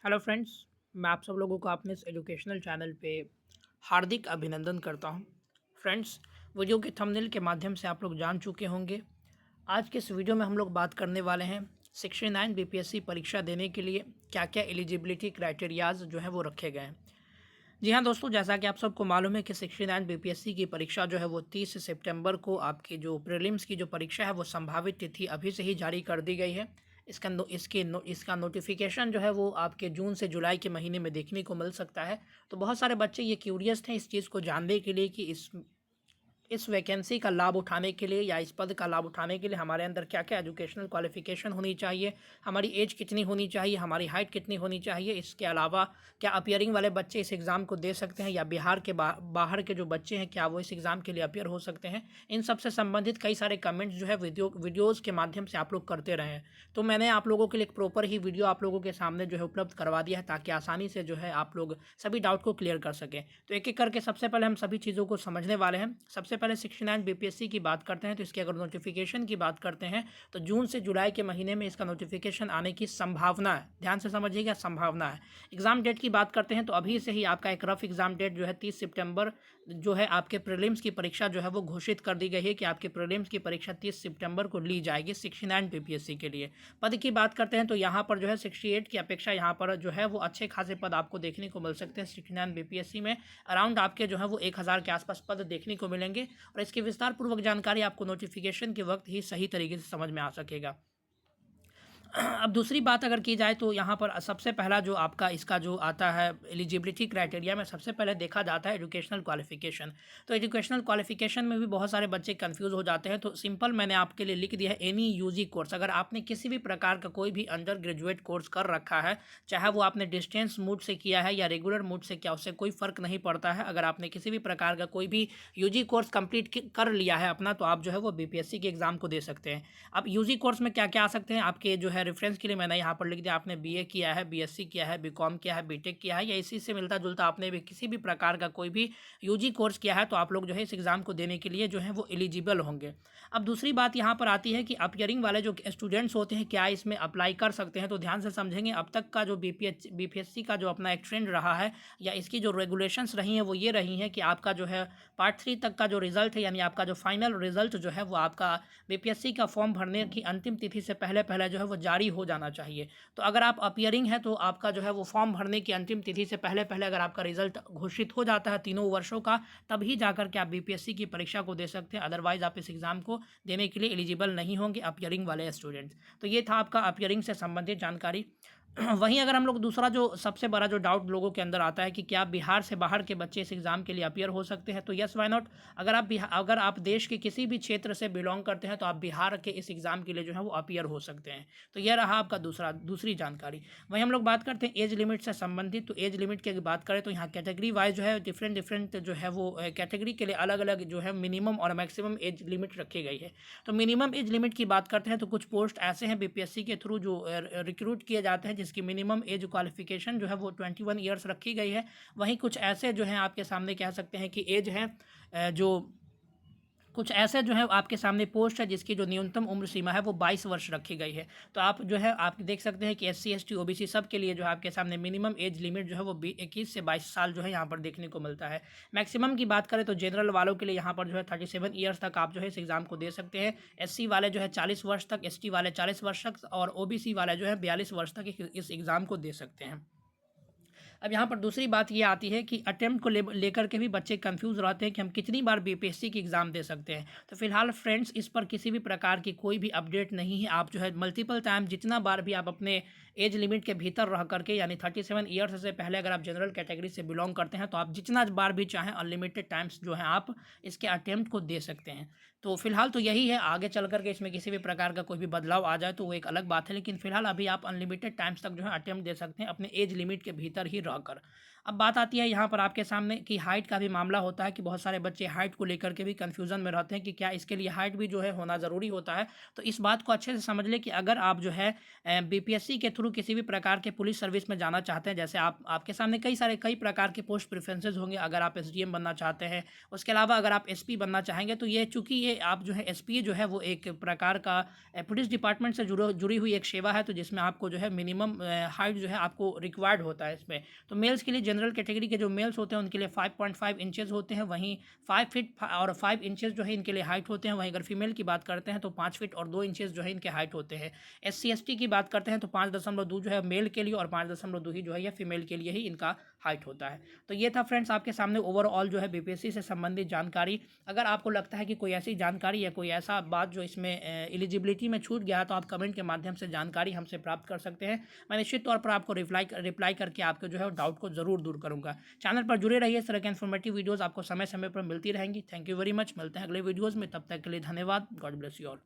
Hello friends. मैं आप सब लोगों को अपने इस एजुकेशनल चैनल पे हार्दिक अभिनंदन करता हूं। फ्रेंड्स, वीडियो के थंबनेल के माध्यम से आप लोग जान चुके होंगे। आज के इस वीडियो में हम लोग बात करने वाले हैं 69 बीपीएससी परीक्षा देने के लिए क्या क्या एलिजिबिलिटी क्राइटेरियाज जो है वो रखे गए हैं। जी हाँ दोस्तों, जैसा कि आप सबको मालूम है कि 69 बीपीएससी की परीक्षा जो है वो 30 सितंबर को आपकी जो प्रीलिम्स की जो परीक्षा है वो संभावित तिथि अभी से ही जारी कर दी गई है। इसका नोटिफिकेशन जो है वो आपके जून से जुलाई के महीने में देखने को मिल सकता है। तो बहुत सारे बच्चे ये क्यूरियस थे इस चीज़ को जानने के लिए कि इस वैकेंसी का लाभ उठाने के लिए या इस पद का लाभ उठाने के लिए हमारे अंदर क्या क्या एजुकेशनल क्वालिफिकेशन होनी चाहिए, हमारी एज कितनी होनी चाहिए, हमारी हाइट कितनी होनी चाहिए। इसके अलावा क्या अपियरिंग वाले बच्चे इस एग्ज़ाम को दे सकते हैं या बिहार के बाहर के जो बच्चे हैं क्या वो इस एग्ज़ाम के लिए अपियर हो सकते हैं। इन सब से संबंधित कई सारे कमेंट्स जो है वीडियोज़ के माध्यम से आप लोग करते रहे हैं। तो मैंने आप लोगों के लिए एक प्रॉपर ही वीडियो आप लोगों के सामने जो है उपलब्ध करवा दिया है ताकि आसानी से जो है आप लोग सभी डाउट को क्लियर कर सकें। तो एक एक करके सबसे पहले हम सभी चीज़ों को समझने वाले हैं। सबसे पहले 69 बीपीएससी की बात करते हैं तो इसके अगर नोटिफिकेशन की बात करते हैं तो जून से जुलाई के महीने में इसका नोटिफिकेशन आने की संभावना है। ध्यान से समझिएगा, संभावना है। एग्जाम डेट की बात करते हैं तो अभी से ही आपका एक रफ एग्जाम डेट जो है 30 सितंबर जो है आपके प्रीलिम्स की परीक्षा जो है वो घोषित कर दी गई है कि आपके प्रीलिम्स की परीक्षा 30 सितंबर को ली जाएगी 69 बीपीएससी के लिए। पद की बात करते हैं तो यहाँ पर जो है 68 की अपेक्षा यहाँ पर जो है वो अच्छे खासे पद आपको देखने को मिल सकते हैं। 69 बीपीएससी में अराउंड आपके जो है वो 1000 के आसपास पद देखने को मिलेंगे और इसकी विस्तार पूर्वक जानकारी आपको नोटिफिकेशन के वक्त ही सही तरीके से समझ में आ सकेगा। अब दूसरी बात अगर की जाए तो यहाँ पर सबसे पहला जो आपका इसका जो आता है एलिजिबिलिटी क्राइटेरिया में सबसे पहले देखा जाता है एजुकेशनल क्वालिफिकेशन। तो एजुकेशनल क्वालिफिकेशन में भी बहुत सारे बच्चे कंफ्यूज हो जाते हैं। तो सिंपल मैंने आपके लिए लिख दिया है एनी यूजी कोर्स। अगर आपने किसी भी प्रकार का कोई भी अंडर ग्रेजुएट कोर्स कर रखा है, चाहे वो आपने डिस्टेंस मोड से किया है या रेगुलर मोड से किया, उससे कोई फ़र्क नहीं पड़ता है। अगर आपने किसी भी प्रकार का कोई भी यूजी कोर्स कंप्लीट कर लिया है अपना, तो आप जो है वो बीपीएससी के एग्ज़ाम को दे सकते हैं। अब यूजी कोर्स में क्या क्या आ सकते हैं आपके जो है रेफरेंस के लिए मैंने यहाँ पर लिख दिया। आपने बीए किया है, बीएससी किया है, बीकॉम किया है, बीटेक किया है या इसी से मिलता जुलता आपने भी किसी भी प्रकार का कोई भी यूजी कोर्स किया है, तो आप लोग जो है इस एग्ज़ाम को देने के लिए जो है वो एलिजिबल होंगे। अब दूसरी बात यहाँ पर आती है कि अपियरिंग वाले जो स्टूडेंट्स होते हैं क्या इसमें अप्लाई कर सकते हैं। तो ध्यान से समझेंगे, अब तक का जो बीपीएससी का जो अपना एक ट्रेंड रहा है या इसकी जो रेगुलेशंस रही हैं वो ये रही हैं कि आपका जो है पार्ट 3 तक का जो रिजल्ट है, यानी आपका जो फाइनल रिजल्ट जो है वो आपका बीपीएससी का फॉर्म भरने की अंतिम तिथि से पहले पहले जो है वो जारी हो जाना चाहिए। तो अगर आप अपियरिंग है तो आपका जो है वो फॉर्म भरने की अंतिम तिथि से पहले पहले अगर आपका रिजल्ट घोषित हो जाता है तीनों वर्षों का, तभी जाकर के आप बीपीएससी की परीक्षा को दे सकते हैं। अदरवाइज आप इस एग्ज़ाम को देने के लिए एलिजिबल नहीं होंगे अपियरिंग वाले स्टूडेंट्स। तो ये था आपका अपियरिंग से संबंधित जानकारी। वहीं अगर हम लोग दूसरा जो सबसे बड़ा जो डाउट लोगों के अंदर आता है कि क्या बिहार से बाहर के बच्चे इस एग्ज़ाम के लिए अपियर हो सकते हैं, तो यस वाई नॉट। अगर आप देश के किसी भी क्षेत्र से बिलोंग करते हैं तो आप बिहार के इस एग्ज़ाम के लिए जो है वो अपियर हो सकते हैं। तो यह रहा आपका दूसरी जानकारी। वहीं हम लोग बात करते हैं एज लिमिट से संबंधित। तो एज लिमिट की बात करें तो यहाँ कैटेगरी वाइज जो है डिफरेंट जो है वो कैटेगरी के लिए अलग अलग जो है मिनिमम और मैक्सिमम एज लिमिट रखी गई है। तो मिनिमम एज लिमिट की बात करते हैं तो कुछ पोस्ट ऐसे हैं बीपीएससी के थ्रू जो रिक्रूट किए जाते हैं जिसकी मिनिमम एज क्वालिफिकेशन जो है वो 21 ईयर्स रखी गई है। वहीं कुछ ऐसे जो हैं आपके सामने कह सकते हैं कि एज है जो कुछ ऐसे जो है आपके सामने पोस्ट है जिसकी जो न्यूनतम उम्र सीमा है वो 22 वर्ष रखी गई है। तो आप जो है आप देख सकते हैं कि एससी एसटी ओबीसी सब के लिए जो है आपके सामने मिनिमम एज लिमिट जो है वो 21 से 22 साल जो है यहाँ पर देखने को मिलता है। मैक्सिमम की बात करें तो जनरल वालों के लिए यहाँ पर जो है 37 ईयर्स तक आप जो है इस एग्ज़ाम को दे सकते हैं। एससी वाले जो है 40 वर्ष तक, एसटी वाले 40 वर्ष तक और ओबीसी वाले जो है 42 वर्ष तक इस एग्ज़ाम को दे सकते हैं। अब यहाँ पर दूसरी बात ये आती है कि अटेम्प्ट को लेकर के भी बच्चे कंफ्यूज रहते हैं कि हम कितनी बार बीपीएससी की एग्ज़ाम दे सकते हैं। तो फिलहाल फ्रेंड्स इस पर किसी भी प्रकार की कोई भी अपडेट नहीं है। आप जो है मल्टीपल टाइम जितना बार भी आप अपने एज लिमिट के भीतर रह करके, यानी 37 ईयर्स से पहले अगर आप जनरल कैटेगरी से बिलोंग करते हैं तो आप जितना बार भी चाहें अनलिमिटेड टाइम्स जो है आप इसके अटेम्प्ट को दे सकते हैं। तो फिलहाल तो यही है, आगे चल करके इसमें किसी भी प्रकार का कोई भी बदलाव आ जाए तो वो एक अलग बात है, लेकिन फिलहाल अभी आप अनलिमिटेड टाइम्स तक जो है अटेम्प्ट दे सकते हैं अपने एज लिमिट के भीतर ही रहकर। अब बात आती है यहाँ पर आपके सामने कि हाइट का भी मामला होता है कि बहुत सारे बच्चे हाइट को लेकर के भी कन्फ्यूज़न में रहते हैं कि क्या इसके लिए हाइट भी जो है होना ज़रूरी होता है। तो इस बात को अच्छे से समझ लें कि अगर आप जो है बीपीएससी के थ्रू किसी भी प्रकार के पुलिस सर्विस में जाना चाहते हैं, जैसे आपके सामने कई प्रकार के पोस्ट प्रेफ़रेंसेस होंगे। अगर आप एसडीएम बनना चाहते हैं, उसके अलावा अगर आप एसपी बनना चाहेंगे, तो ये चूँकि ये आप जो है एसपी जो है वो एक प्रकार का पुलिस डिपार्टमेंट से जुड़ी हुई एक सेवा है, तो जिसमें आपको जो है मिनिमम हाइट जो है आपको रिक्वायर्ड होता है इसमें। तो मेल्स के लिए जनरल कैटेगरी के जो मेल्स होते हैं उनके लिए 5.5 इंचेस होते हैं, वहीं 5 फीट और 5 इंचेस जो है इनके लिए हाइट होते हैं। वहीं अगर फीमेल की बात करते हैं तो 5 फीट और 2 इंचेस जो है इनके हाइट होते हैं। एससी एसटी की बात करते हैं तो 5.2 जो है मेल के लिए और 5.2 ही जो है यह फीमेल के लिए ही इनका हाइट होता है। तो ये था फ्रेंड्स आपके सामने ओवरऑल जो है बीपीएससी से संबंधित जानकारी। अगर आपको लगता है कि कोई ऐसी जानकारी या कोई ऐसा बात जो इसमें एलिजिबिलिटी में छूट गया है, तो आप कमेंट के माध्यम से जानकारी हमसे प्राप्त कर सकते हैं। मैं निश्चित तौर पर आपको रिप्लाई करके आपके जो है डाउट को ज़रूर दूर करूँगा। चैनल पर जुड़े रहिए, इस तरह के इन्फॉर्मेटिव वीडियोज़ आपको समय समय पर मिलती रहेंगी। Thank you very much. मिलते हैं अगले वीडियोज़ में, तब तक के लिए धन्यवाद। God bless you all.